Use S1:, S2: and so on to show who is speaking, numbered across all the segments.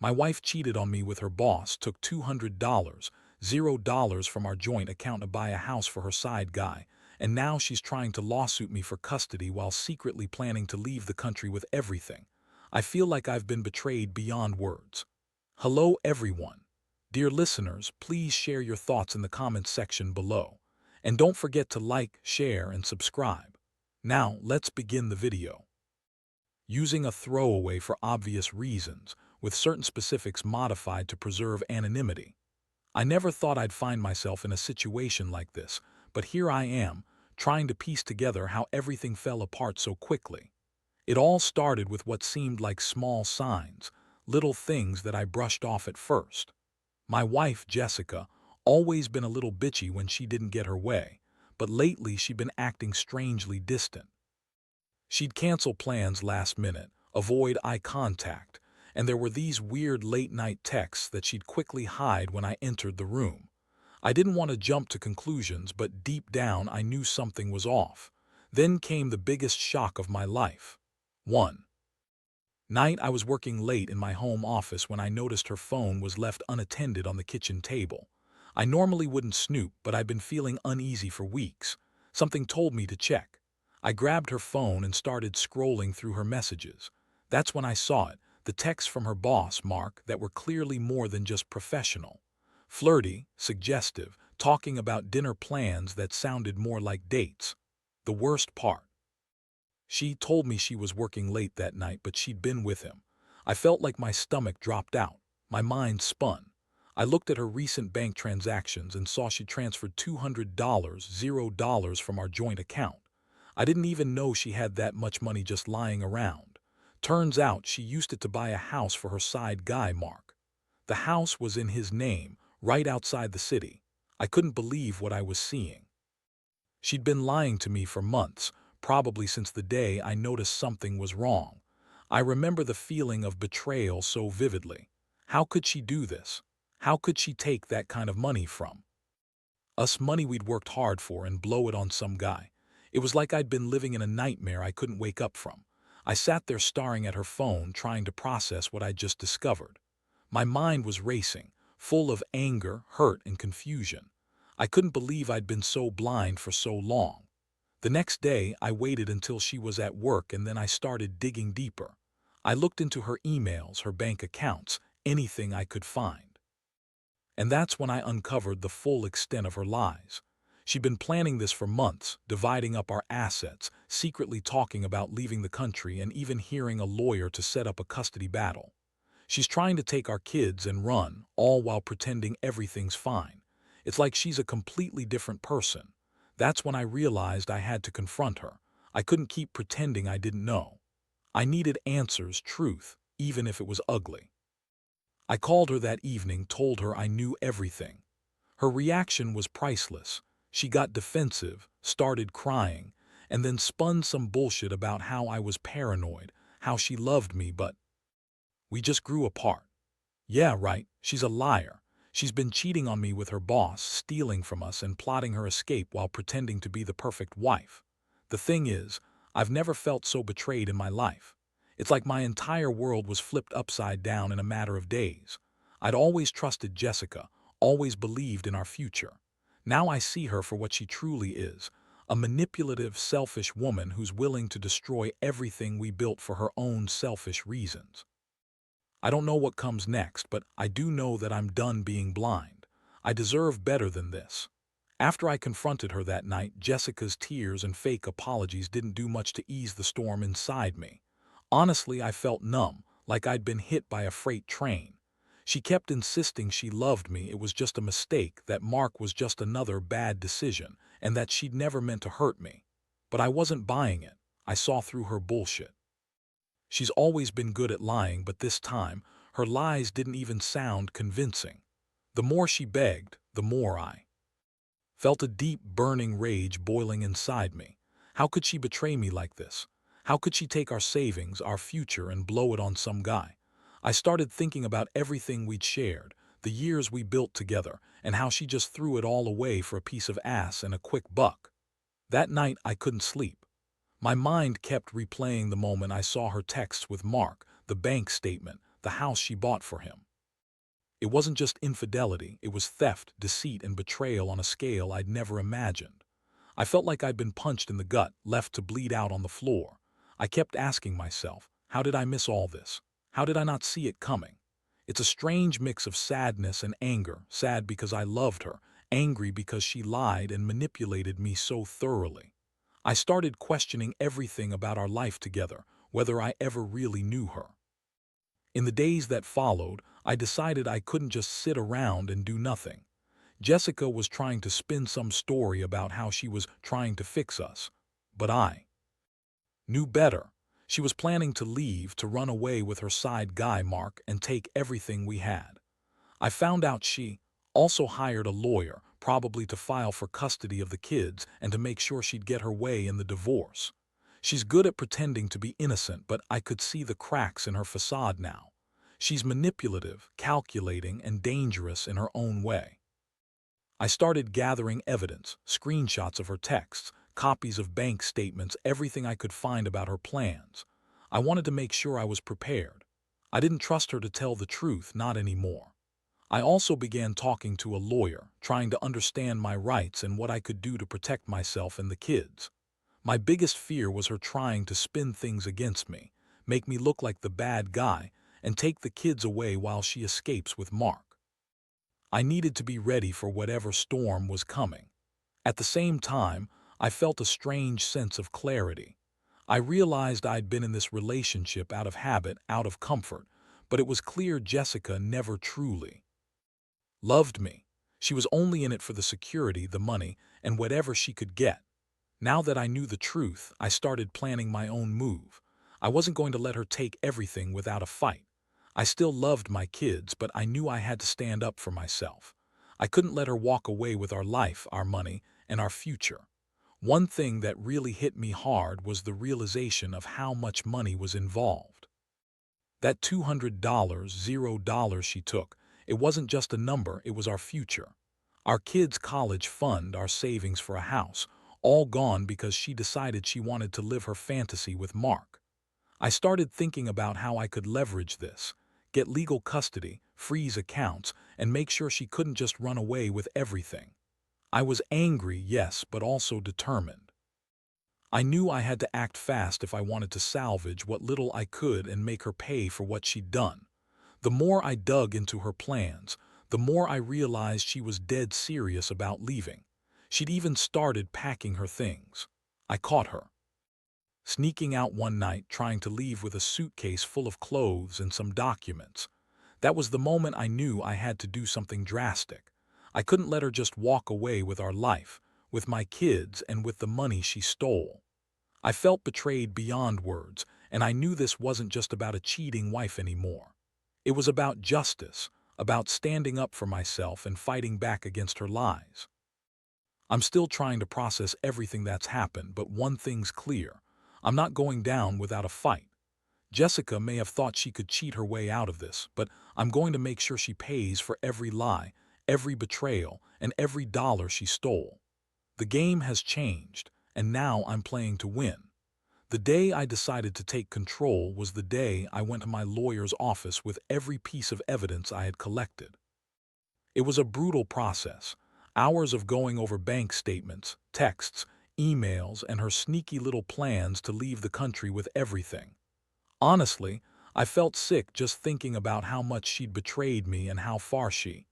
S1: My wife cheated on me with her boss, took $200, $0 from our joint account to buy a house for her side guy, and now she's trying to lawsuit me for custody while secretly planning to leave the country with everything. I feel like I've been betrayed beyond words. Hello everyone. Dear listeners, please share your thoughts in the comments section below. And don't forget to like, share, and subscribe. Now, let's begin the video. Using a throwaway for obvious reasons, with certain specifics modified to preserve anonymity. I never thought I'd find myself in a situation like this, but here I am, trying to piece together how everything fell apart so quickly. It all started with what seemed like small signs, little things that I brushed off at first. My wife, Jessica, always been a little bitchy when she didn't get her way, but lately she'd been acting strangely distant. She'd cancel plans last minute, avoid eye contact, and there were these weird late-night texts that she'd quickly hide when I entered the room. I didn't want to jump to conclusions, but deep down I knew something was off. Then came the biggest shock of my life. One night I was working late in my home office when I noticed her phone was left unattended on the kitchen table. I normally wouldn't snoop, but I'd been feeling uneasy for weeks. Something told me to check. I grabbed her phone and started scrolling through her messages. That's when I saw it, the texts from her boss, Mark, that were clearly more than just professional. Flirty, suggestive, talking about dinner plans that sounded more like dates. The worst part. She told me she was working late that night, but she'd been with him. I felt like my stomach dropped out. My mind spun. I looked at her recent bank transactions and saw she transferred $200, $0 from our joint account. I didn't even know she had that much money just lying around. Turns out she used it to buy a house for her side guy, Mark. The house was in his name, right outside the city. I couldn't believe what I was seeing. She'd been lying to me for months, probably since the day I noticed something was wrong. I remember the feeling of betrayal so vividly. How could she do this? How could she take that kind of money from us, money we'd worked hard for, and blow it on some guy? It was like I'd been living in a nightmare I couldn't wake up from. I sat there staring at her phone, trying to process what I'd just discovered. My mind was racing, full of anger, hurt, and confusion. I couldn't believe I'd been so blind for so long. The next day, I waited until she was at work, and then I started digging deeper. I looked into her emails, her bank accounts, anything I could find. And that's when I uncovered the full extent of her lies. She'd been planning this for months, dividing up our assets, secretly talking about leaving the country, and even hiring a lawyer to set up a custody battle. She's trying to take our kids and run, all while pretending everything's fine. It's like she's a completely different person. That's when I realized I had to confront her. I couldn't keep pretending I didn't know. I needed answers, truth, even if it was ugly. I called her that evening, told her I knew everything. Her reaction was priceless. She got defensive, started crying, and then spun some bullshit about how I was paranoid, how she loved me, but we just grew apart. Yeah, right, she's a liar. She's been cheating on me with her boss, stealing from us, and plotting her escape while pretending to be the perfect wife. The thing is, I've never felt so betrayed in my life. It's like my entire world was flipped upside down in a matter of days. I'd always trusted Jessica, always believed in our future. Now I see her for what she truly is, a manipulative, selfish woman who's willing to destroy everything we built for her own selfish reasons. I don't know what comes next, but I do know that I'm done being blind. I deserve better than this. After I confronted her that night, Jessica's tears and fake apologies didn't do much to ease the storm inside me. Honestly, I felt numb, like I'd been hit by a freight train. She kept insisting she loved me, it was just a mistake, that Mark was just another bad decision, and that she'd never meant to hurt me. But I wasn't buying it. I saw through her bullshit. She's always been good at lying, but this time, her lies didn't even sound convincing. The more she begged, the more I felt a deep, burning rage boiling inside me. How could she betray me like this? How could she take our savings, our future, and blow it on some guy? I started thinking about everything we'd shared, the years we built together, and how she just threw it all away for a piece of ass and a quick buck. That night, I couldn't sleep. My mind kept replaying the moment I saw her texts with Mark, the bank statement, the house she bought for him. It wasn't just infidelity, it was theft, deceit, and betrayal on a scale I'd never imagined. I felt like I'd been punched in the gut, left to bleed out on the floor. I kept asking myself, how did I miss all this? How did I not see it coming? It's a strange mix of sadness and anger, sad because I loved her, angry because she lied and manipulated me so thoroughly. I started questioning everything about our life together, whether I ever really knew her. In the days that followed, I decided I couldn't just sit around and do nothing. Jessica was trying to spin some story about how she was trying to fix us. But I knew better. She was planning to leave, to run away with her side guy, Mark, and take everything we had. I found out she also hired a lawyer, probably to file for custody of the kids and to make sure she'd get her way in the divorce. She's good at pretending to be innocent, but I could see the cracks in her facade now. She's manipulative, calculating, and dangerous in her own way. I started gathering evidence, screenshots of her texts, copies of bank statements, everything I could find about her plans. I wanted to make sure I was prepared. I didn't trust her to tell the truth, not anymore. I also began talking to a lawyer, trying to understand my rights and what I could do to protect myself and the kids. My biggest fear was her trying to spin things against me, make me look like the bad guy, and take the kids away while she escapes with Mark. I needed to be ready for whatever storm was coming. At the same time, I felt a strange sense of clarity. I realized I'd been in this relationship out of habit, out of comfort, but it was clear Jessica never truly loved me. She was only in it for the security, the money, and whatever she could get. Now that I knew the truth, I started planning my own move. I wasn't going to let her take everything without a fight. I still loved my kids, but I knew I had to stand up for myself. I couldn't let her walk away with our life, our money, and our future. One thing that really hit me hard was the realization of how much money was involved. That $200, $0 she took, it wasn't just a number, it was our future. Our kids' college fund, our savings for a house, all gone because she decided she wanted to live her fantasy with Mark. I started thinking about how I could leverage this, get legal custody, freeze accounts, and make sure she couldn't just run away with everything. I was angry, yes, but also determined. I knew I had to act fast if I wanted to salvage what little I could and make her pay for what she'd done. The more I dug into her plans, the more I realized she was dead serious about leaving. She'd even started packing her things. I caught her sneaking out one night, trying to leave with a suitcase full of clothes and some documents. That was the moment I knew I had to do something drastic. I couldn't let her just walk away with our life, with my kids, and with the money she stole. I felt betrayed beyond words, and I knew this wasn't just about a cheating wife anymore. It was about justice, about standing up for myself and fighting back against her lies. I'm still trying to process everything that's happened, but one thing's clear. I'm not going down without a fight. Jessica may have thought she could cheat her way out of this, but I'm going to make sure she pays for every lie, every betrayal, and every dollar she stole. The game has changed, and now I'm playing to win. The day I decided to take control was the day I went to my lawyer's office with every piece of evidence I had collected. It was a brutal process, hours of going over bank statements, texts, emails, and her sneaky little plans to leave the country with everything. Honestly, I felt sick just thinking about how much she'd betrayed me and how far she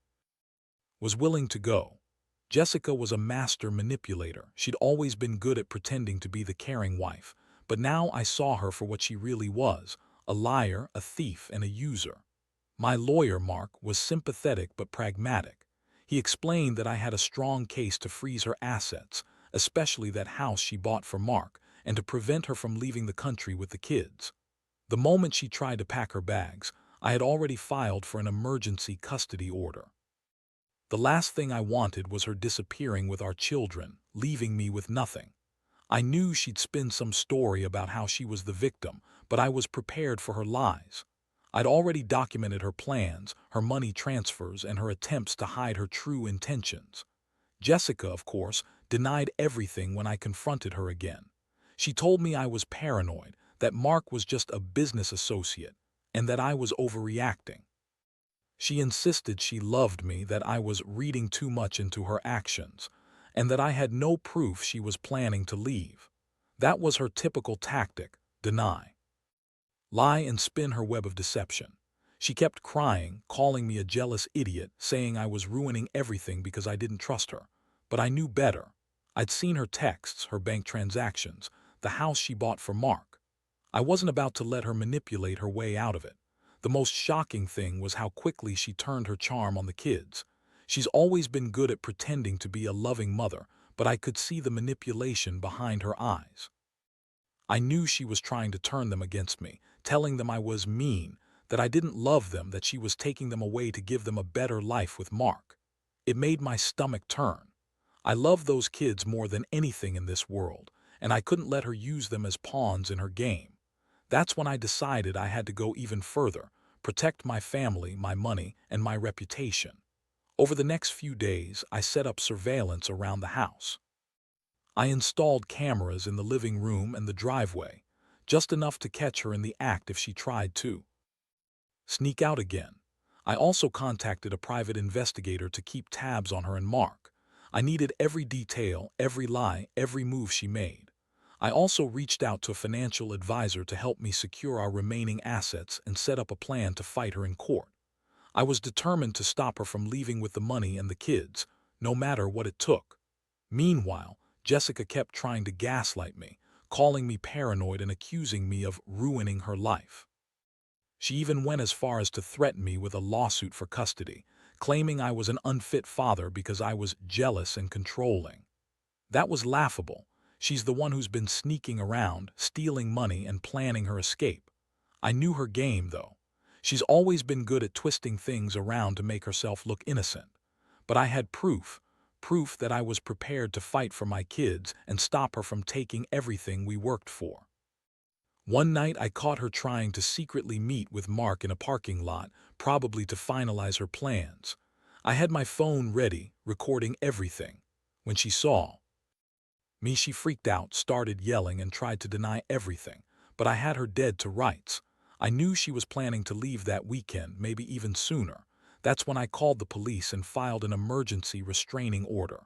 S1: was willing to go. Jessica was a master manipulator. She'd always been good at pretending to be the caring wife, but now I saw her for what she really was, a liar, a thief, and a user. My lawyer, Mark, was sympathetic but pragmatic. He explained that I had a strong case to freeze her assets, especially that house she bought for Mark, and to prevent her from leaving the country with the kids. The moment she tried to pack her bags, I had already filed for an emergency custody order. The last thing I wanted was her disappearing with our children, leaving me with nothing. I knew she'd spin some story about how she was the victim, but I was prepared for her lies. I'd already documented her plans, her money transfers, and her attempts to hide her true intentions. Jessica, of course, denied everything when I confronted her again. She told me I was paranoid, that Mark was just a business associate. and that I was overreacting. She insisted she loved me, that I was reading too much into her actions, and that I had no proof she was planning to leave. That was her typical tactic: deny, lie, and spin her web of deception. She kept crying, calling me a jealous idiot, saying I was ruining everything because I didn't trust her. But I knew better. I'd seen her texts, her bank transactions, the house she bought for Mark. I wasn't about to let her manipulate her way out of it. The most shocking thing was how quickly she turned her charm on the kids. She's always been good at pretending to be a loving mother, but I could see the manipulation behind her eyes. I knew she was trying to turn them against me, telling them I was mean, that I didn't love them, that she was taking them away to give them a better life with Mark. It made my stomach turn. I love those kids more than anything in this world, and I couldn't let her use them as pawns in her game. That's when I decided I had to go even further, protect my family, my money, and my reputation. Over the next few days, I set up surveillance around the house. I installed cameras in the living room and the driveway, just enough to catch her in the act if she tried to sneak out again. I also contacted a private investigator to keep tabs on her and Mark. I needed every detail, every lie, every move she made. I also reached out to a financial advisor to help me secure our remaining assets and set up a plan to fight her in court. I was determined to stop her from leaving with the money and the kids, no matter what it took. Meanwhile, Jessica kept trying to gaslight me, calling me paranoid and accusing me of ruining her life. She even went as far as to threaten me with a lawsuit for custody, claiming I was an unfit father because I was jealous and controlling. That was laughable. She's the one who's been sneaking around, stealing money, and planning her escape. I knew her game, though. She's always been good at twisting things around to make herself look innocent. But I had proof that I was prepared to fight for my kids and stop her from taking everything we worked for. One night I caught her trying to secretly meet with Mark in a parking lot, probably to finalize her plans. I had my phone ready, recording everything. When she saw me, she freaked out, started yelling, and tried to deny everything, but I had her dead to rights. I knew she was planning to leave that weekend, maybe even sooner. That's when I called the police and filed an emergency restraining order.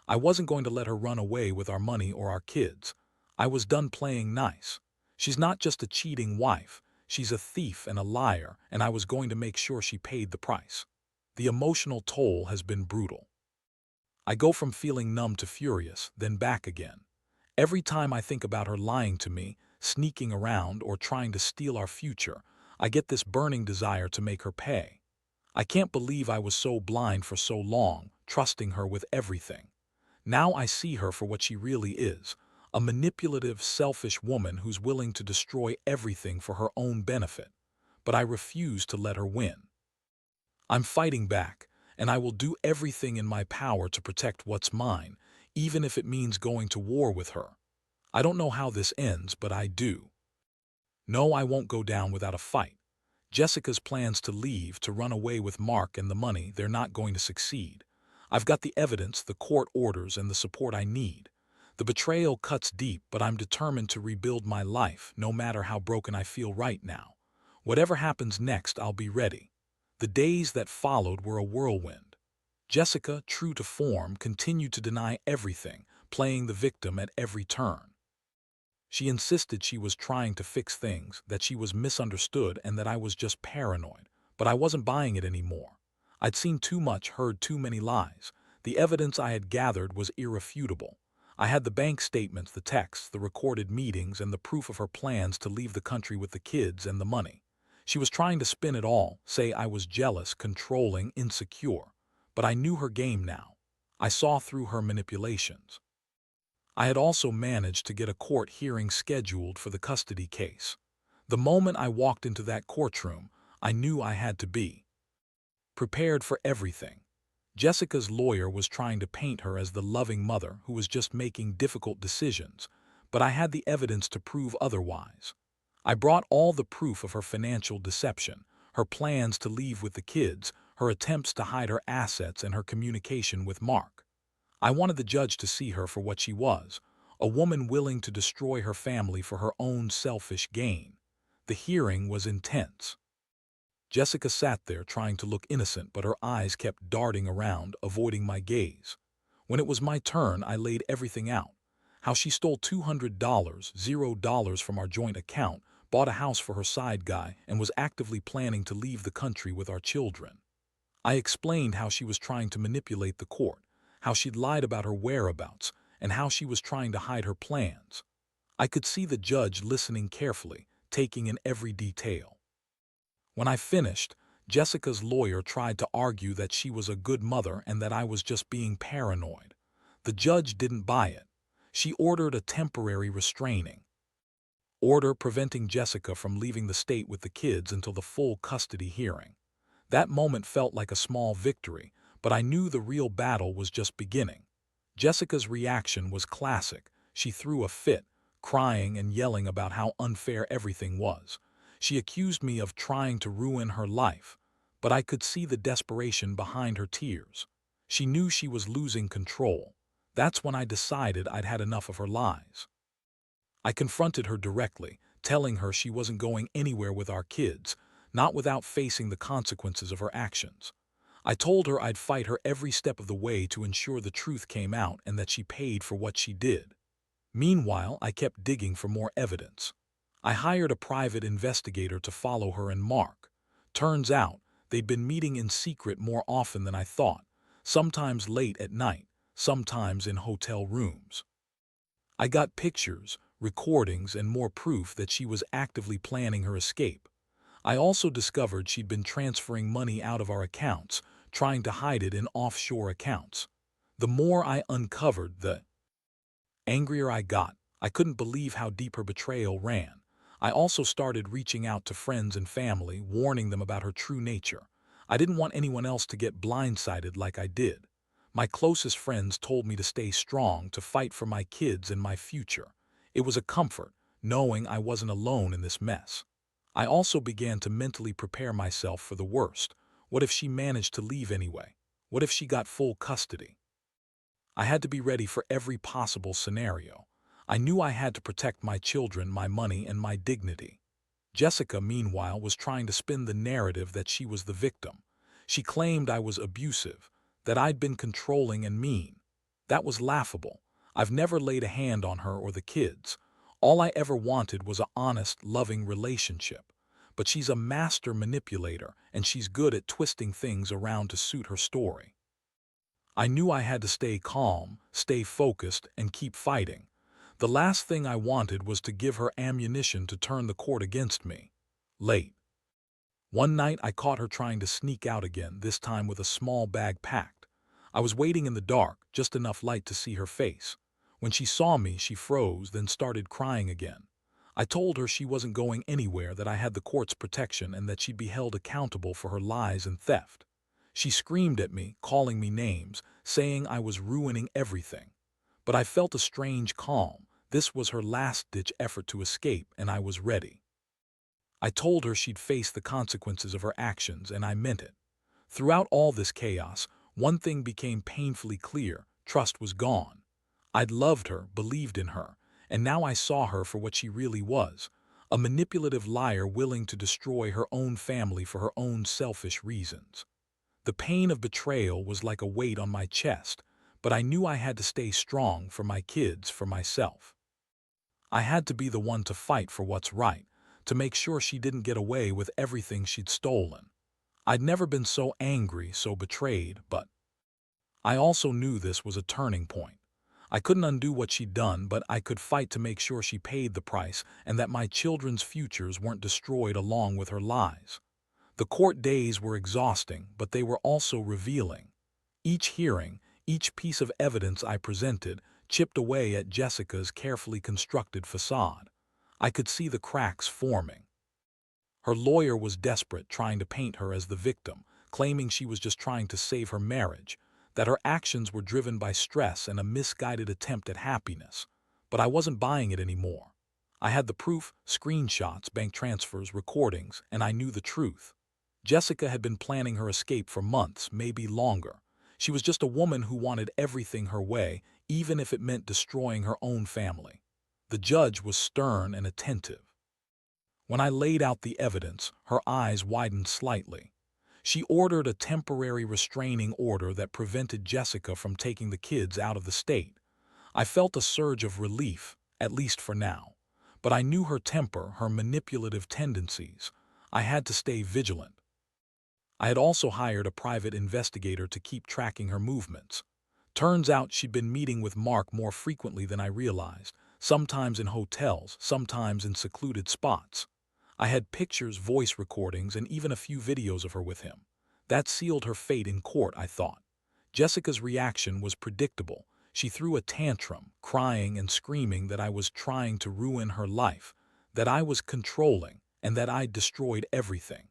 S1: I wasn't going to let her run away with our money or our kids. I was done playing nice. She's not just a cheating wife, she's a thief and a liar, and I was going to make sure she paid the price. The emotional toll has been brutal. I go from feeling numb to furious, then back again. Every time I think about her lying to me, sneaking around, or trying to steal our future, I get this burning desire to make her pay. I can't believe I was so blind for so long, trusting her with everything. Now I see her for what she really is, a manipulative, selfish woman who's willing to destroy everything for her own benefit. But I refuse to let her win. I'm fighting back, and I will do everything in my power to protect what's mine, even if it means going to war with her. I don't know how this ends, but I do. No, I won't go down without a fight. Jessica's plans to leave, to run away with Mark and the money, they're not going to succeed. I've got the evidence, the court orders, and the support I need. The betrayal cuts deep, but I'm determined to rebuild my life, no matter how broken I feel right now. Whatever happens next, I'll be ready. The days that followed were a whirlwind. Jessica, true to form, continued to deny everything, playing the victim at every turn. She insisted she was trying to fix things, that she was misunderstood, and that I was just paranoid. But I wasn't buying it anymore. I'd seen too much, heard too many lies. The evidence I had gathered was irrefutable. I had the bank statements, the texts, the recorded meetings, and the proof of her plans to leave the country with the kids and the money. She was trying to spin it all, say I was jealous, controlling, insecure. But I knew her game now. I saw through her manipulations. I had also managed to get a court hearing scheduled for the custody case. The moment I walked into that courtroom, I knew I had to be prepared for everything. Jessica's lawyer was trying to paint her as the loving mother who was just making difficult decisions, but I had the evidence to prove otherwise. I brought all the proof of her financial deception, her plans to leave with the kids, her attempts to hide her assets, and her communication with Mark. I wanted the judge to see her for what she was, a woman willing to destroy her family for her own selfish gain. The hearing was intense. Jessica sat there trying to look innocent, but her eyes kept darting around, avoiding my gaze. When it was my turn, I laid everything out. How she stole $200, $0 from our joint account, bought a house for her side guy, and was actively planning to leave the country with our children. I explained how she was trying to manipulate the court, how she'd lied about her whereabouts, and how she was trying to hide her plans. I could see the judge listening carefully, taking in every detail. When I finished, Jessica's lawyer tried to argue that she was a good mother and that I was just being paranoid. The judge didn't buy it. She ordered a temporary restraining order preventing Jessica from leaving the state with the kids until the full custody hearing. That moment felt like a small victory, but I knew the real battle was just beginning. Jessica's reaction was classic. She threw a fit, crying and yelling about how unfair everything was. She accused me of trying to ruin her life, but I could see the desperation behind her tears. She knew she was losing control. That's when I decided I'd had enough of her lies. I confronted her directly, telling her she wasn't going anywhere with our kids, not without facing the consequences of her actions. I told her I'd fight her every step of the way to ensure the truth came out and that she paid for what she did. Meanwhile, I kept digging for more evidence. I hired a private investigator to follow her and Mark. Turns out, they'd been meeting in secret more often than I thought, sometimes late at night, sometimes in hotel rooms. I got pictures, recordings, and more proof that she was actively planning her escape. I also discovered she'd been transferring money out of our accounts, trying to hide it in offshore accounts. The more I uncovered, the angrier I got. I couldn't believe how deep her betrayal ran. I also started reaching out to friends and family, warning them about her true nature. I didn't want anyone else to get blindsided like I did. My closest friends told me to stay strong, to fight for my kids and my future. It was a comfort, knowing I wasn't alone in this mess. I also began to mentally prepare myself for the worst. What if she managed to leave anyway? What if she got full custody? I had to be ready for every possible scenario. I knew I had to protect my children, my money, and my dignity. Jessica, meanwhile, was trying to spin the narrative that she was the victim. She claimed I was abusive, that I'd been controlling and mean. That was laughable. I've never laid a hand on her or the kids. All I ever wanted was an honest, loving relationship. But she's a master manipulator, and she's good at twisting things around to suit her story. I knew I had to stay calm, stay focused, and keep fighting. The last thing I wanted was to give her ammunition to turn the court against me. Late one night, I caught her trying to sneak out again, this time with a small bag packed. I was waiting in the dark, just enough light to see her face. When she saw me, she froze, then started crying again. I told her she wasn't going anywhere, that I had the court's protection, and that she'd be held accountable for her lies and theft. She screamed at me, calling me names, saying I was ruining everything. But I felt a strange calm. This was her last-ditch effort to escape, and I was ready. I told her she'd face the consequences of her actions, and I meant it. Throughout all this chaos, one thing became painfully clear: trust was gone. I'd loved her, believed in her, and now I saw her for what she really was, a manipulative liar willing to destroy her own family for her own selfish reasons. The pain of betrayal was like a weight on my chest, but I knew I had to stay strong for my kids, for myself. I had to be the one to fight for what's right, to make sure she didn't get away with everything she'd stolen. I'd never been so angry, so betrayed, but I also knew this was a turning point. I couldn't undo what she'd done, but I could fight to make sure she paid the price and that my children's futures weren't destroyed along with her lies. The court days were exhausting, but they were also revealing. Each hearing, each piece of evidence I presented, chipped away at Jessica's carefully constructed facade. I could see the cracks forming. Her lawyer was desperate, trying to paint her as the victim, claiming she was just trying to save her marriage, that her actions were driven by stress and a misguided attempt at happiness. But I wasn't buying it anymore. I had the proof: screenshots, bank transfers, recordings, and I knew the truth. Jessica had been planning her escape for months, maybe longer. She was just a woman who wanted everything her way, even if it meant destroying her own family. The judge was stern and attentive. When I laid out the evidence, her eyes widened slightly. She ordered a temporary restraining order that prevented Jessica from taking the kids out of the state. I felt a surge of relief, at least for now. But I knew her temper, her manipulative tendencies. I had to stay vigilant. I had also hired a private investigator to keep tracking her movements. Turns out she'd been meeting with Mark more frequently than I realized, sometimes in hotels, sometimes in secluded spots. I had pictures, voice recordings, and even a few videos of her with him. That sealed her fate in court, I thought. Jessica's reaction was predictable. She threw a tantrum, crying and screaming that I was trying to ruin her life, that I was controlling, and that I'd destroyed everything.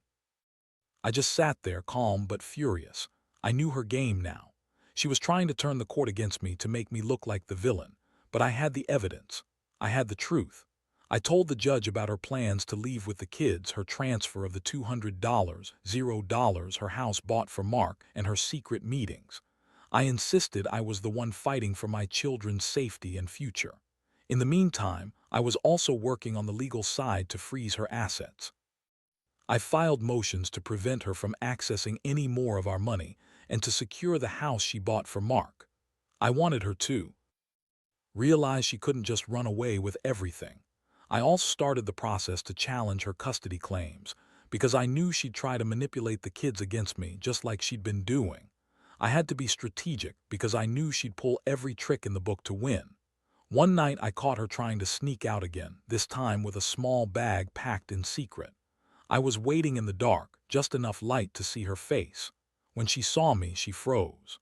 S1: I just sat there, calm but furious. I knew her game now. She was trying to turn the court against me to make me look like the villain, but I had the evidence. I had the truth. I told the judge about her plans to leave with the kids, her transfer of the $200, $0 her house bought for Mark, and her secret meetings. I insisted I was the one fighting for my children's safety and future. In the meantime, I was also working on the legal side to freeze her assets. I filed motions to prevent her from accessing any more of our money and to secure the house she bought for Mark. I wanted her to realize she couldn't just run away with everything. I also started the process to challenge her custody claims, because I knew she'd try to manipulate the kids against me just like she'd been doing. I had to be strategic because I knew she'd pull every trick in the book to win. One night I caught her trying to sneak out again, this time with a small bag packed in secret. I was waiting in the dark, just enough light to see her face. When she saw me, she froze.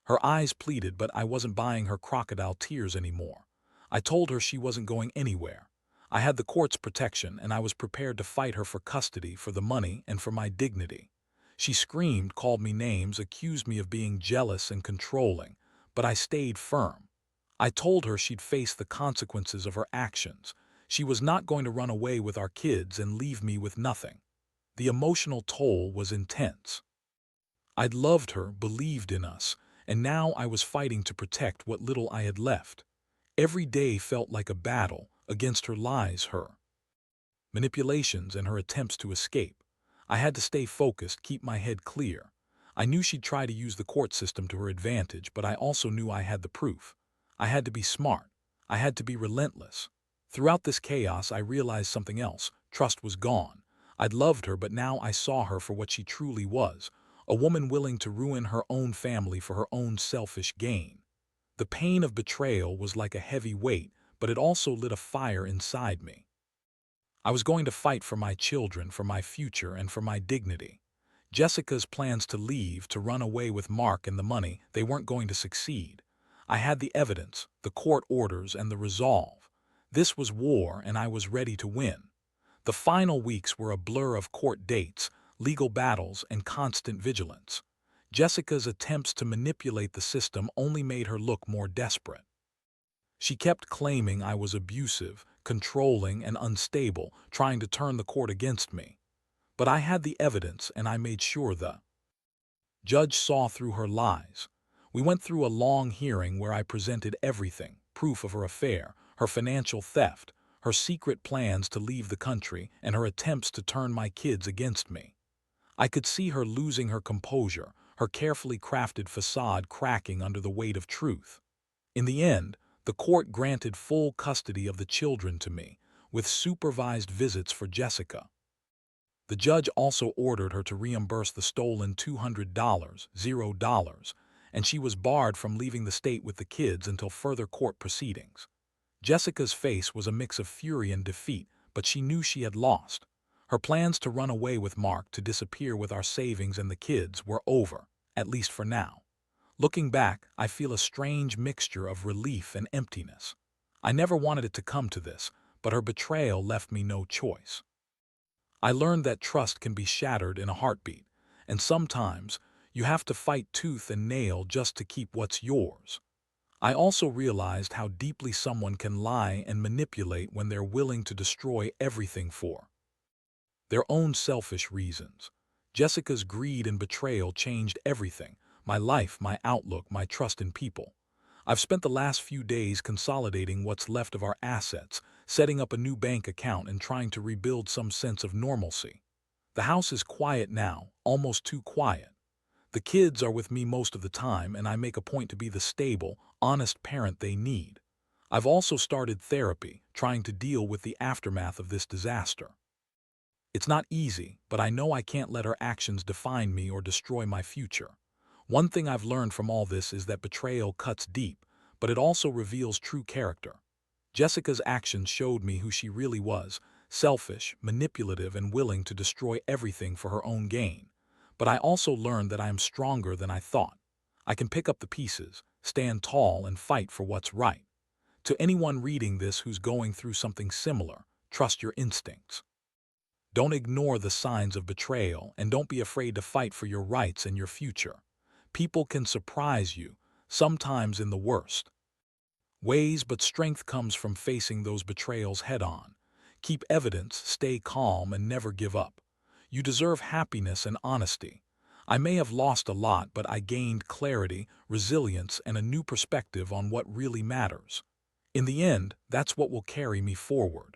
S1: Her eyes pleaded, but I wasn't buying her crocodile tears anymore. I told her she wasn't going anywhere. I had the court's protection, and I was prepared to fight her for custody, for the money, and for my dignity. She screamed, called me names, accused me of being jealous and controlling, but I stayed firm. I told her she'd face the consequences of her actions. She was not going to run away with our kids and leave me with nothing. The emotional toll was intense. I'd loved her, believed in us, and now I was fighting to protect what little I had left. Every day felt like a battle against her lies, her manipulations, and her attempts to escape. I had to stay focused, keep my head clear. I knew she'd try to use the court system to her advantage, but I also knew I had the proof. I had to be smart. I had to be relentless. Throughout this chaos, I realized something else. Trust was gone. I'd loved her, but now I saw her for what she truly was, a woman willing to ruin her own family for her own selfish gain. The pain of betrayal was like a heavy weight, but it also lit a fire inside me. I was going to fight for my children, for my future, and for my dignity. Jessica's plans to leave, to run away with Mark and the money, they weren't going to succeed. I had the evidence, the court orders, and the resolve. This was war, and I was ready to win. The final weeks were a blur of court dates, legal battles, and constant vigilance. Jessica's attempts to manipulate the system only made her look more desperate. She kept claiming I was abusive, controlling, and unstable, trying to turn the court against me. But I had the evidence, and I made sure the judge saw through her lies. We went through a long hearing where I presented everything: proof of her affair, her financial theft, her secret plans to leave the country, and her attempts to turn my kids against me. I could see her losing her composure, her carefully crafted facade cracking under the weight of truth. In the end, the court granted full custody of the children to me, with supervised visits for Jessica. The judge also ordered her to reimburse the stolen $200, $0, and she was barred from leaving the state with the kids until further court proceedings. Jessica's face was a mix of fury and defeat, but she knew she had lost. Her plans to run away with Mark, to disappear with our savings and the kids, were over, at least for now. Looking back, I feel a strange mixture of relief and emptiness. I never wanted it to come to this, but her betrayal left me no choice. I learned that trust can be shattered in a heartbeat, and sometimes you have to fight tooth and nail just to keep what's yours. I also realized how deeply someone can lie and manipulate when they're willing to destroy everything for their own selfish reasons. Jessica's greed and betrayal changed everything: my life, my outlook, my trust in people. I've spent the last few days consolidating what's left of our assets, setting up a new bank account and trying to rebuild some sense of normalcy. The house is quiet now, almost too quiet. The kids are with me most of the time, and I make a point to be the stable, honest parent they need. I've also started therapy, trying to deal with the aftermath of this disaster. It's not easy, but I know I can't let her actions define me or destroy my future. One thing I've learned from all this is that betrayal cuts deep, but it also reveals true character. Jessica's actions showed me who she really was: selfish, manipulative, and willing to destroy everything for her own gain. But I also learned that I am stronger than I thought. I can pick up the pieces, stand tall, and fight for what's right. To anyone reading this who's going through something similar, trust your instincts. Don't ignore the signs of betrayal, and don't be afraid to fight for your rights and your future. People can surprise you, sometimes in the worst ways, but strength comes from facing those betrayals head-on. Keep evidence, stay calm, and never give up. You deserve happiness and honesty. I may have lost a lot, but I gained clarity, resilience, and a new perspective on what really matters. In the end, that's what will carry me forward.